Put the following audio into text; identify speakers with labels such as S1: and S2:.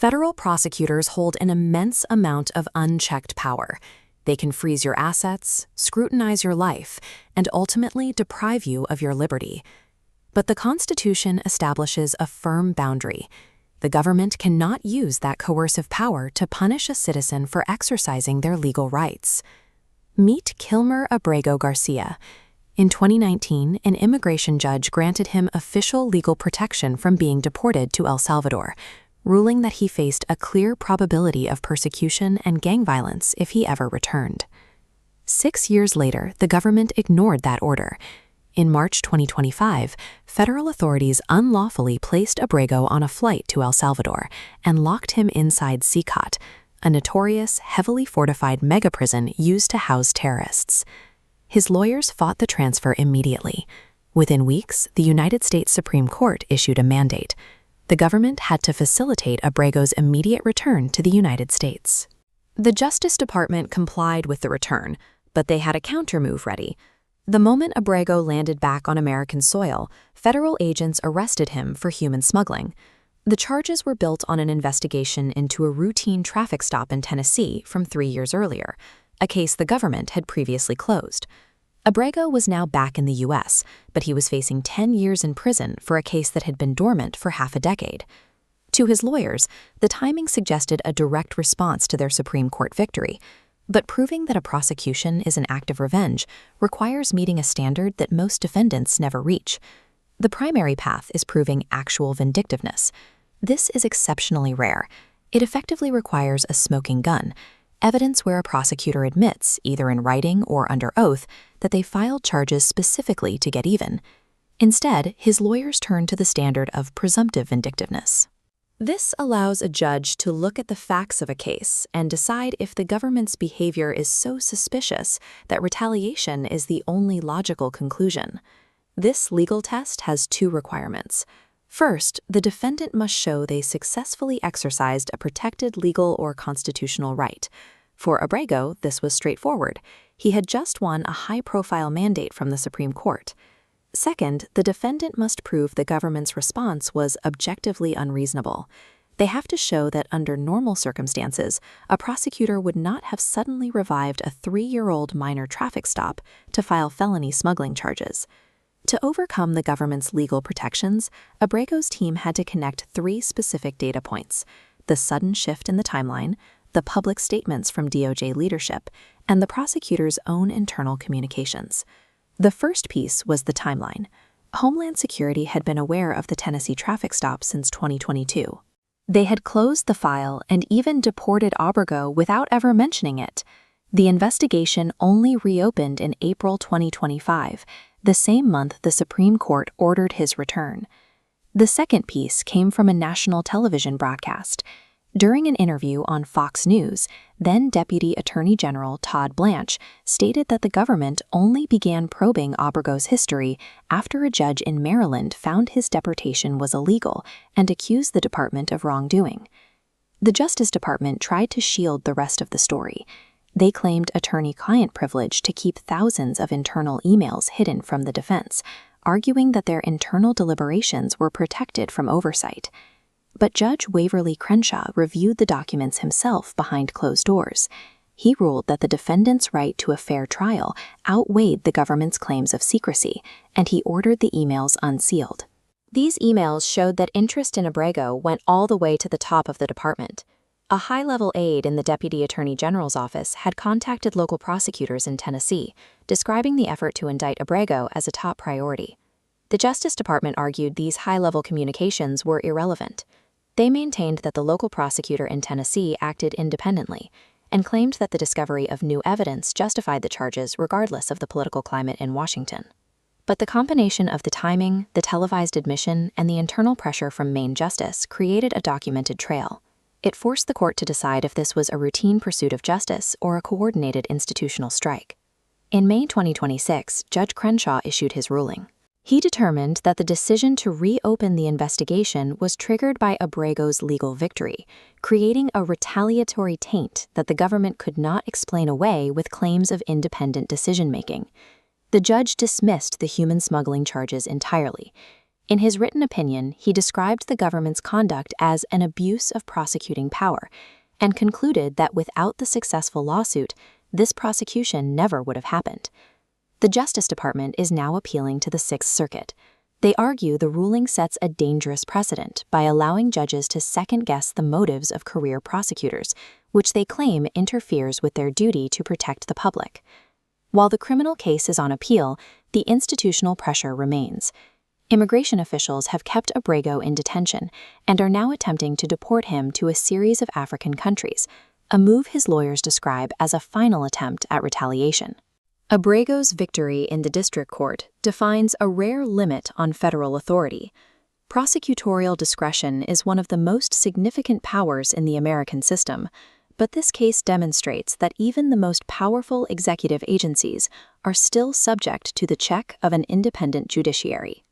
S1: Federal prosecutors hold an immense amount of unchecked power. They can freeze your assets, scrutinize your life, and ultimately deprive you of your liberty. But the Constitution establishes a firm boundary. The government cannot use that coercive power to punish a citizen for exercising their legal rights. Meet Kilmar Abrego Garcia. In 2019, an immigration judge granted him official legal protection from being deported to El Salvador, ruling that he faced a clear probability of persecution and gang violence if he ever returned. 6 years later, the government ignored that order. In March 2025, federal authorities unlawfully placed Abrego on a flight to El Salvador and locked him inside CICOT, a notorious, heavily fortified megaprison used to house terrorists. His lawyers fought the transfer immediately. Within weeks, the United States Supreme Court issued a mandate. The government had to facilitate Abrego's immediate return to the United States. The Justice Department complied with the return, but they had a countermove ready. The moment Abrego landed back on American soil, federal agents arrested him for human smuggling. The charges were built on an investigation into a routine traffic stop in Tennessee from 3 years earlier, a case the government had previously closed. Abrego was now back in the U.S., but he was facing 10 years in prison for a case that had been dormant for half a decade. To his lawyers, the timing suggested a direct response to their Supreme Court victory, but proving that a prosecution is an act of revenge requires meeting a standard that most defendants never reach. The primary path is proving actual vindictiveness. This is exceptionally rare. It effectively requires a smoking gun, evidence where a prosecutor admits, either in writing or under oath, that they filed charges specifically to get even. Instead, his lawyers turn to the standard of presumptive vindictiveness. This allows a judge to look at the facts of a case and decide if the government's behavior is so suspicious that retaliation is the only logical conclusion. This legal test has 2 requirements. First, the defendant must show they successfully exercised a protected legal or constitutional right. For Abrego, this was straightforward. He had just won a high-profile mandate from the Supreme Court. Second, the defendant must prove the government's response was objectively unreasonable. They have to show that under normal circumstances, a prosecutor would not have suddenly revived a 3-year-old minor traffic stop to file felony smuggling charges. To overcome the government's legal protections, Abrego's team had to connect 3 specific data points: the sudden shift in the timeline, the public statements from DOJ leadership, and the prosecutor's own internal communications. The first piece was the timeline. Homeland Security had been aware of the Tennessee traffic stop since 2022. They had closed the file and even deported Abrego without ever mentioning it. The investigation only reopened in April 2025, the same month the Supreme Court ordered his return. The second piece came from a national television broadcast. During an interview on Fox News, then Deputy Attorney General Todd Blanche stated that the government only began probing Abrego's history after a judge in Maryland found his deportation was illegal and accused the department of wrongdoing. The Justice Department tried to shield the rest of the story. They claimed attorney-client privilege to keep thousands of internal emails hidden from the defense, arguing that their internal deliberations were protected from oversight. But Judge Waverly Crenshaw reviewed the documents himself behind closed doors. He ruled that the defendant's right to a fair trial outweighed the government's claims of secrecy, and he ordered the emails unsealed. These emails showed that interest in Abrego went all the way to the top of the department. A high-level aide in the Deputy Attorney General's office had contacted local prosecutors in Tennessee, describing the effort to indict Abrego as a top priority. The Justice Department argued these high-level communications were irrelevant. They maintained that the local prosecutor in Tennessee acted independently and claimed that the discovery of new evidence justified the charges regardless of the political climate in Washington. But the combination of the timing, the televised admission, and the internal pressure from Maine Justice created a documented trail. It forced the court to decide if this was a routine pursuit of justice or a coordinated institutional strike. In May 2026, Judge Crenshaw issued his ruling. He determined that the decision to reopen the investigation was triggered by Abrego's legal victory, creating a retaliatory taint that the government could not explain away with claims of independent decision-making. The judge dismissed the human smuggling charges entirely. In his written opinion, he described the government's conduct as an abuse of prosecuting power and concluded that without the successful lawsuit, this prosecution never would have happened. The Justice Department is now appealing to the Sixth Circuit. They argue the ruling sets a dangerous precedent by allowing judges to second-guess the motives of career prosecutors, which they claim interferes with their duty to protect the public. While the criminal case is on appeal, the institutional pressure remains. Immigration officials have kept Abrego in detention and are now attempting to deport him to a series of African countries, a move his lawyers describe as a final attempt at retaliation. Abrego's victory in the district court defines a rare limit on federal authority. Prosecutorial discretion is one of the most significant powers in the American system, but this case demonstrates that even the most powerful executive agencies are still subject to the check of an independent judiciary.